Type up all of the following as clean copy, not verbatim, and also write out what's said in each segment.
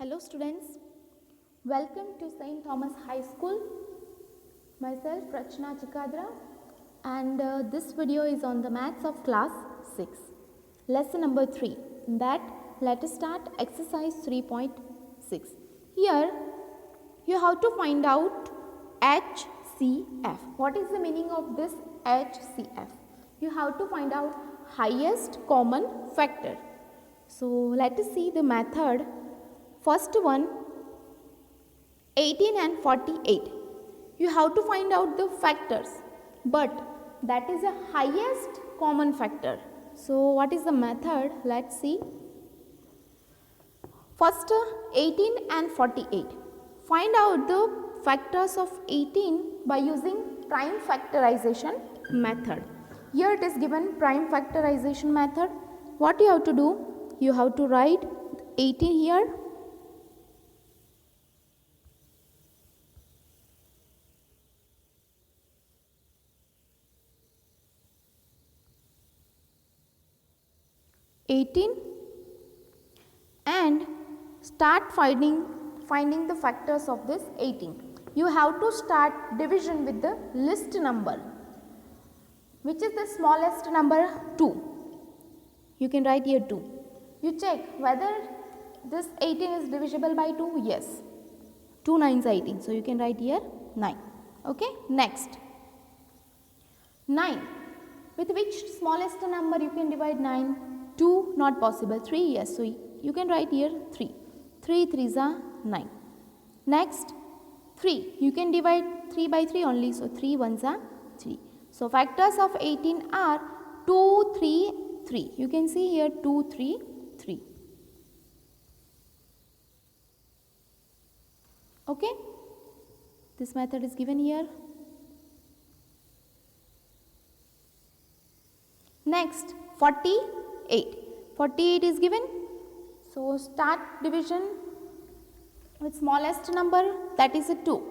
Hello students, welcome to St. Thomas High School. Myself Rachna Chikadra and this video is on the maths of class 6. Lesson number 3. In that, let us start exercise 3.6. Here you have to find out HCF. What is the meaning of this HCF? You have to find out highest common factor. So let us see the method. First one, 18 and 48. You have to find out the factors, but that is the highest common factor. So what is the method? Let's see. First, 18 and 48. Find out the factors of 18 by using prime factorization method. Here it is given prime factorization method. What you have to do? You have to write 18 here. And start finding the factors of this 18. You have to start division with the list number. Which is the smallest number? 2. You can write here 2. You check whether this 18 is divisible by 2. Yes. 2 9s are 18. So you can write here 9. Okay. Next. 9. With which smallest number you can divide 9? 2 not possible. 3 yes. So you can write here 3. 3 3s are 9. Next 3. You can divide 3 by 3 only. So 3 1s are 3. So factors of 18 are 2 3 3. You can see here 2 3 3. Okay. This method is given here. Next 48. 48 is given. So start division with smallest number, that is a 2.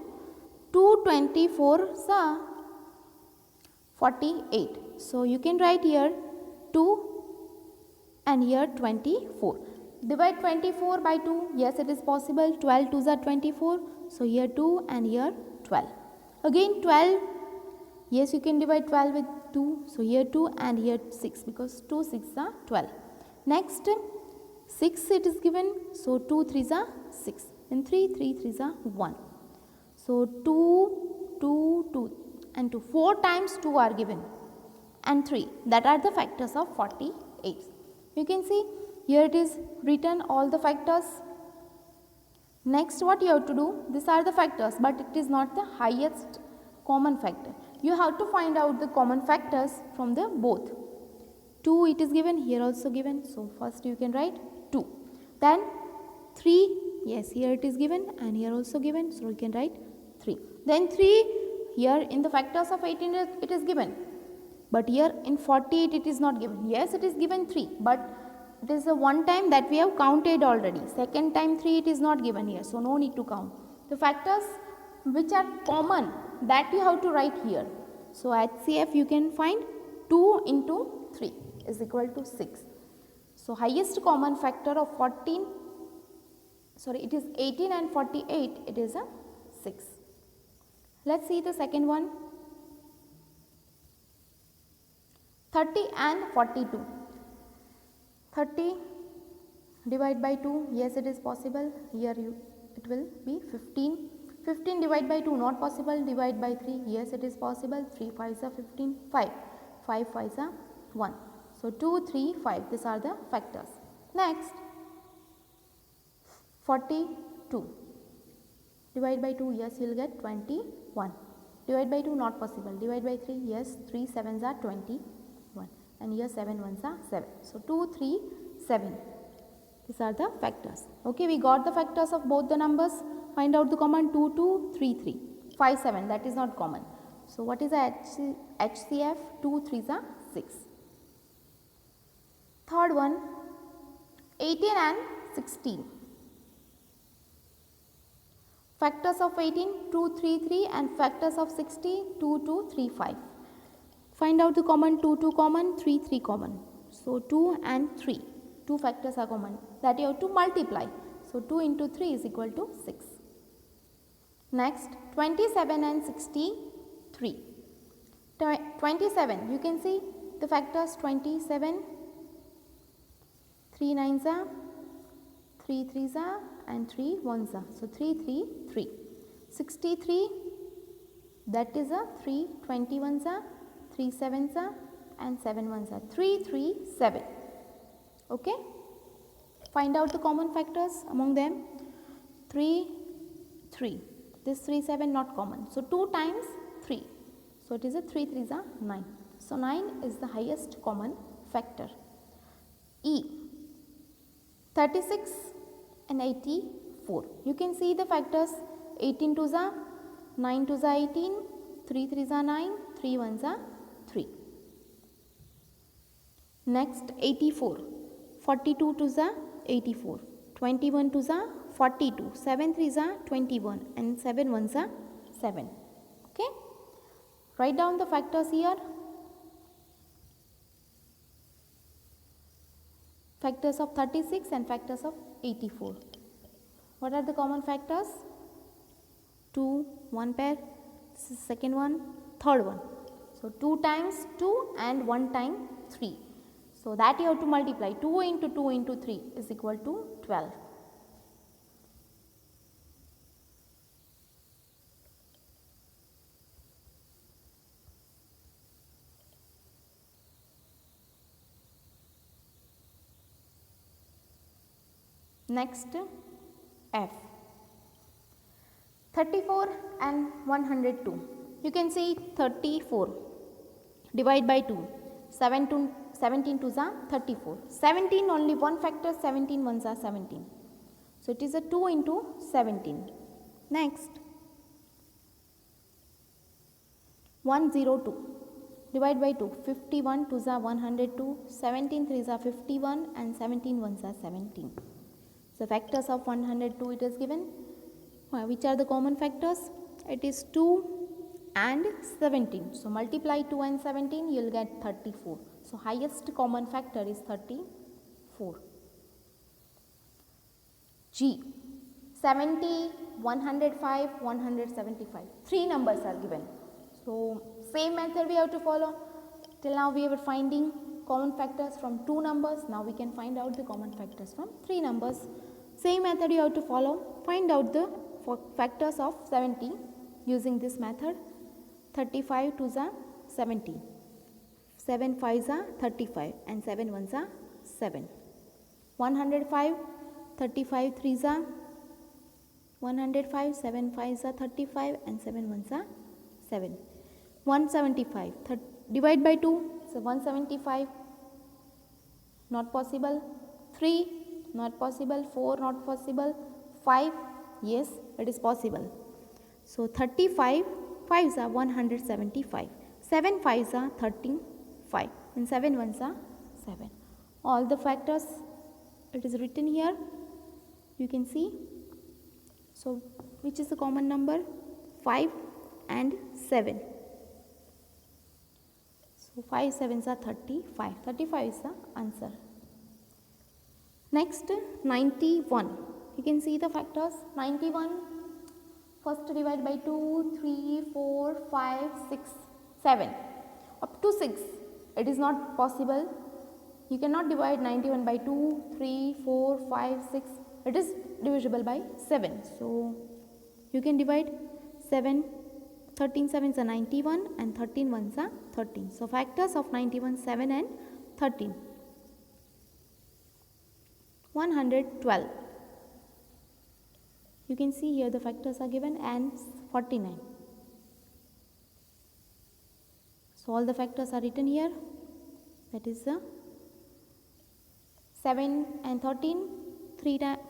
2 24s are 48. So you can write here 2 and here 24. Divide 24 by 2. Yes, it is possible. 12 2s are 24. So here 2 and here 12. Again 12. Yes, you can divide 12 with 2. So here 2 and here 6 because 2 6 are 12. Next 6 it is given. So 2 3s are 6 and 3 3s are 1. So 2 2 2 and 2. 4 times 2 are given and 3. That are the factors of 48. You can see here it is written all the factors. Next what you have to do? These are the factors but it is not the highest common factor. You have to find out the common factors from the both. 2 it is given, here also given. So first you can write 2. Then 3, yes, here it is given and here also given. So you can write 3. Then 3, here in the factors of 18 it is given. But here in 48 it is not given. Yes, it is given 3. But it is the one time that we have counted already. Second time 3 it is not given here. So no need to count. The factors which are common, that you have to write here. So HCF you can find 2 into 3 is equal to 6. So highest common factor of 18 and 48, it is a 6. Let's see the second one. 30 and 42. 30 divide by 2, yes it is possible. Here it will be 15. 15 divide by 2 not possible. Divide by 3, yes it is possible. 3 5s are 15. 5 5 5s are 1. So 2 3 5, these are the factors. Next 42 divide by 2, yes you will get 21. Divide by 2 not possible. Divide by 3, yes 3 7s are 21 and here 7 1s are 7. So 2 3 7, these are the factors. Okay, we got the factors of both the numbers. Find out the common. 2 2 3 3. 5 7, that is not common. So what is the HCF? 2 3s are 6. Third one, 18 and 16. Factors of 18 2 3 3 and factors of 60 2 2 3 5. Find out the common. 2 2 common, 3 3 common. So 2 and 3. 2 factors are common that you have to multiply. So 2 into 3 is equal to 6. Next, 27 and 63. 27, you can see the factors 27, 3 nines are, 3 threes are, and 3 ones are. So 3, 3, 3. 63, that is a 3 21s are, 3 sevens are, and 7 ones are. 3, 3, 7. Okay. Find out the common factors among them. 3, 3. This 3, 7 not common. So 2 times 3. So it is a 3 3s are 9. So 9 is the highest common factor. E. 36 and 84. You can see the factors 18 2s are, 9 2s are 18, 3 3s are 9, 3 1s are 3. Next 84. 42 2s are 84, 21 2s are 42, 7 3s are 21, and 7 1s are 7. Okay. Write down the factors here. Factors of 36 and factors of 84. What are the common factors? 2, 1 pair, this is second one, third one. So 2 times 2 and 1 time 3. So that you have to multiply. 2 into 2 into 3 is equal to 12. Next, F. 34 and 102. You can see 34. Divide by 2. 17 2s are 34. 17 only one factor, 17 ones are 17. So it is a 2 into 17. Next, 102. Divide by 2. 51 2s are 102. 17 3s are 51 and 17 ones are 17. So factors of 102 it is given. Which are the common factors? It is 2 and 17. So multiply 2 and 17, you will get 34. So highest common factor is 34. G. 70, 105, 175. 3 numbers are given. So same method we have to follow. Till now we were finding common factors from 2 numbers. Now we can find out the common factors from 3 numbers. Same method you have to follow. Find out the factors of 70 using this method. 35 2s are 70, 7 5s are 35 and 7 1s are 7. 105, 35 3s are 105, 7 5s are 35 and 7 1s are 7. 175, divide by 2, so 175 not possible, 3 not possible, 4 not possible, 5 yes it is possible. So 35 5s are 175, 7 5s are 35 and 7 1s are 7. All the factors it is written here, you can see. So which is the common number? 5 and 7. So 5 7s are 35, 35 is the answer. Next 91, you can see the factors. 91, first divide by 2, 3, 4, 5, 6, 7. Up to 6, it is not possible. You cannot divide 91 by 2, 3, 4, 5, 6. It is divisible by 7. So you can divide 7, 13 7s are 91 and 13 1s are 13. So factors of 91, 7 and 13. 112. You can see here the factors are given and 49. So all the factors are written here. That is the 7 and 13,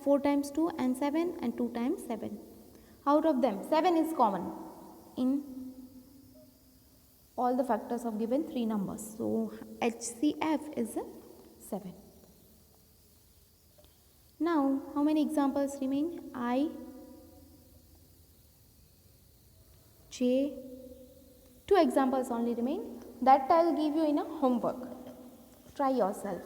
4 times 2 and 7 and 2 times 7. Out of them 7 is common in all the factors of given 3 numbers. So HCF is 7. Now how many examples remain? I, J, 2 examples only remain. That I will give you in a homework. Try yourself.